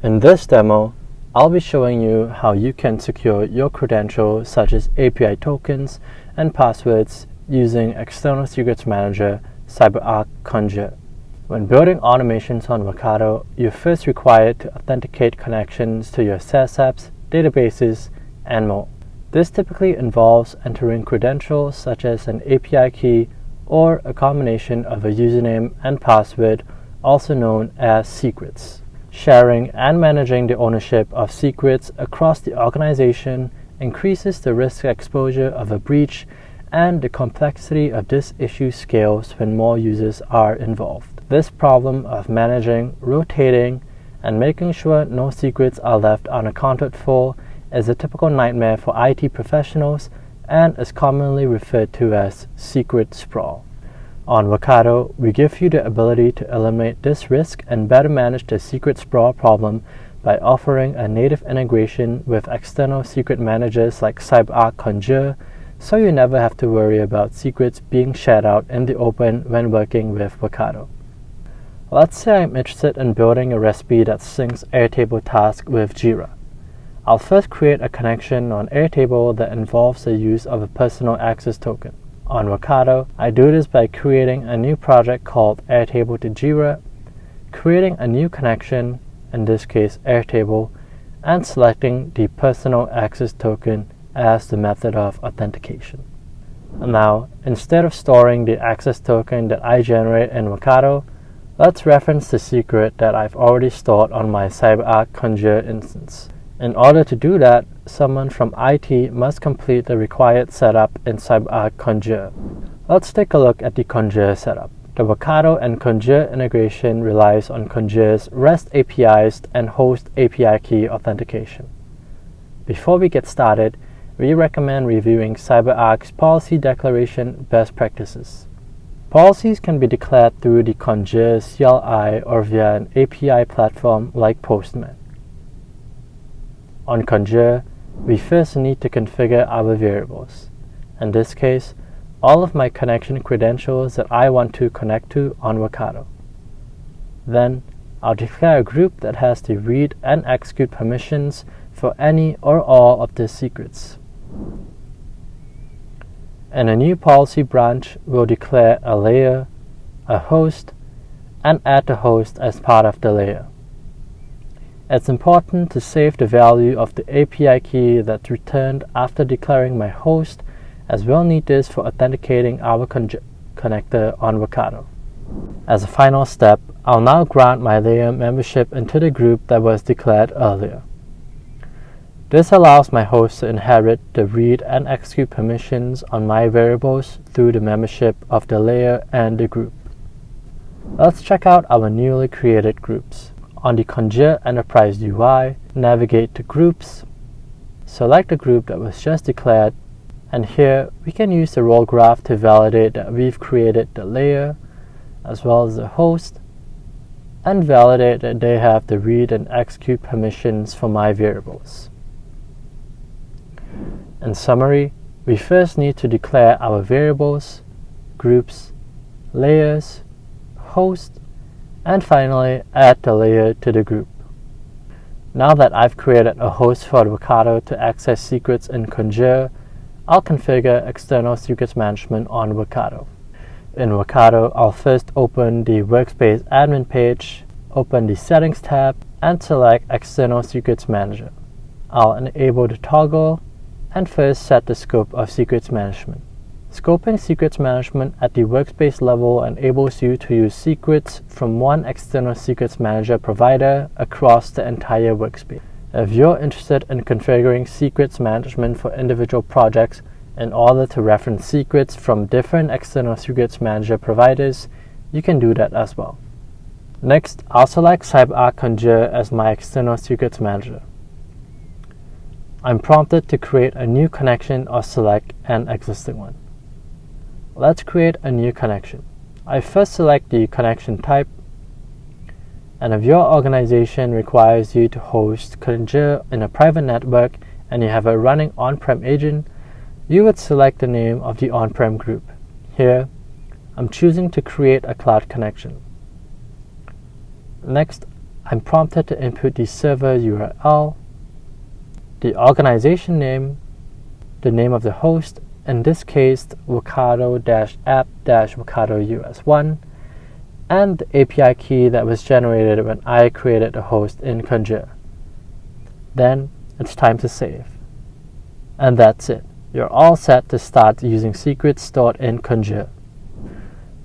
In this demo, I'll be showing you how you can secure your credentials such as API tokens and passwords using External Secrets Manager, CyberArk Conjur. When building automations on Workato, you're first required to authenticate connections to your SaaS apps, databases, and more. This typically involves entering credentials such as an API key or a combination of a username and password, also known as secrets. Sharing and managing the ownership of secrets across the organization increases the risk exposure of a breach, and the complexity of this issue scales when more users are involved. This problem of managing, rotating, and making sure no secrets are left unaccounted for is a typical nightmare for IT professionals and is commonly referred to as secret sprawl. On Workato, we give you the ability to eliminate this risk and better manage the secret sprawl problem by offering a native integration with external secret managers like CyberArk Conjur, so you never have to worry about secrets being shared out in the open when working with Workato. Let's say I'm interested in building a recipe that syncs Airtable tasks with Jira. I'll first create a connection on Airtable that involves the use of a personal access token. On Workato, I do this by creating a new project called Airtable to Jira, creating a new connection, in this case Airtable, and selecting the personal access token as the method of authentication. Now, instead of storing the access token that I generate in Workato, let's reference the secret that I've already stored on my CyberArk Conjur instance. In order to do that, someone from IT must complete the required setup in CyberArk Conjur. Let's take a look at the Conjur setup. The Workato and Conjur integration relies on Conjur's REST APIs and host API key authentication. Before we get started, we recommend reviewing CyberArk's policy declaration best practices. Policies can be declared through the Conjur CLI or via an API platform like Postman. On Conjur, we first need to configure our variables. In this case, all of my connection credentials that I want to connect to on Workato. Then, I'll declare a group that has the read and execute permissions for any or all of the secrets. In a new policy branch, we'll declare a layer, a host, and add the host as part of the layer. It's important to save the value of the API key that's returned after declaring my host, as we'll need this for authenticating our connector on Workato. As a final step, I'll now grant my layer membership into the group that was declared earlier. This allows my host to inherit the read and execute permissions on my variables through the membership of the layer and the group. Let's check out our newly created groups. On the Conjur Enterprise UI, navigate to Groups, select the group that was just declared, and here we can use the role graph to validate that we've created the layer as well as the host, and validate that they have the read and execute permissions for my variables. In summary, we first need to declare our variables, groups, layers, host, and finally add the layer to the group. Now that I've created a host for Workato to access secrets in Conjur, I'll configure External Secrets Management on Workato. In Workato, I'll first open the Workspace admin page, open the Settings tab, and select External Secrets Manager. I'll enable the toggle and first set the scope of secrets management. Scoping secrets management at the workspace level enables you to use secrets from one external secrets manager provider across the entire workspace. If you're interested in configuring secrets management for individual projects in order to reference secrets from different external secrets manager providers, you can do that as well. Next, I'll select CyberArk Conjur as my external secrets manager. I'm prompted to create a new connection or select an existing one. Let's create a new connection. I first select the connection type, and if your organization requires you to host Conjur in a private network and you have a running on-prem agent, you would select the name of the on-prem group. Here, I'm choosing to create a cloud connection. Next, I'm prompted to input the server URL, the organization name, the name of the host, in this case Workato-app-Workato-US1, and the API key that was generated when I created the host in Conjur. Then it's time to save. And that's it. You're all set to start using secrets stored in Conjur.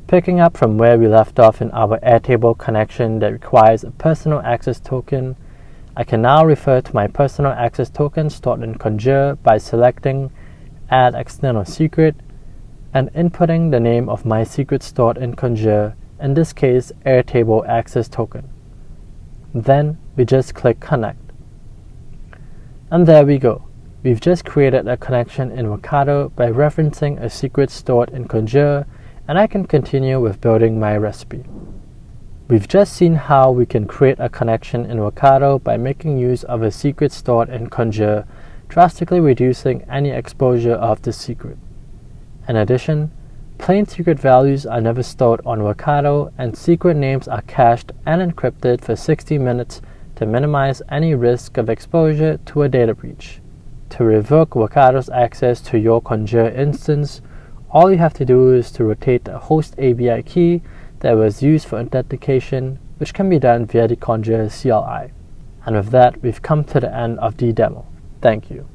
Picking up from where we left off in our Airtable connection that requires a personal access token, I can now refer to my personal access token stored in Conjur by selecting Add External Secret and inputting the name of my secret stored in Conjur, in this case Airtable Access Token. Then we just click Connect. And there we go. We've just created a connection in Workato by referencing a secret stored in Conjur, and I can continue with building my recipe. We've just seen how we can create a connection in Workato by making use of a secret stored in Conjur, drastically reducing any exposure of the secret. In addition, plain secret values are never stored on Workato, and secret names are cached and encrypted for 60 minutes to minimize any risk of exposure to a data breach. To revoke Workato's access to your Conjur instance, all you have to do is to rotate the host API key that was used for authentication, which can be done via the Conjur CLI. And with that, we've come to the end of the demo. Thank you.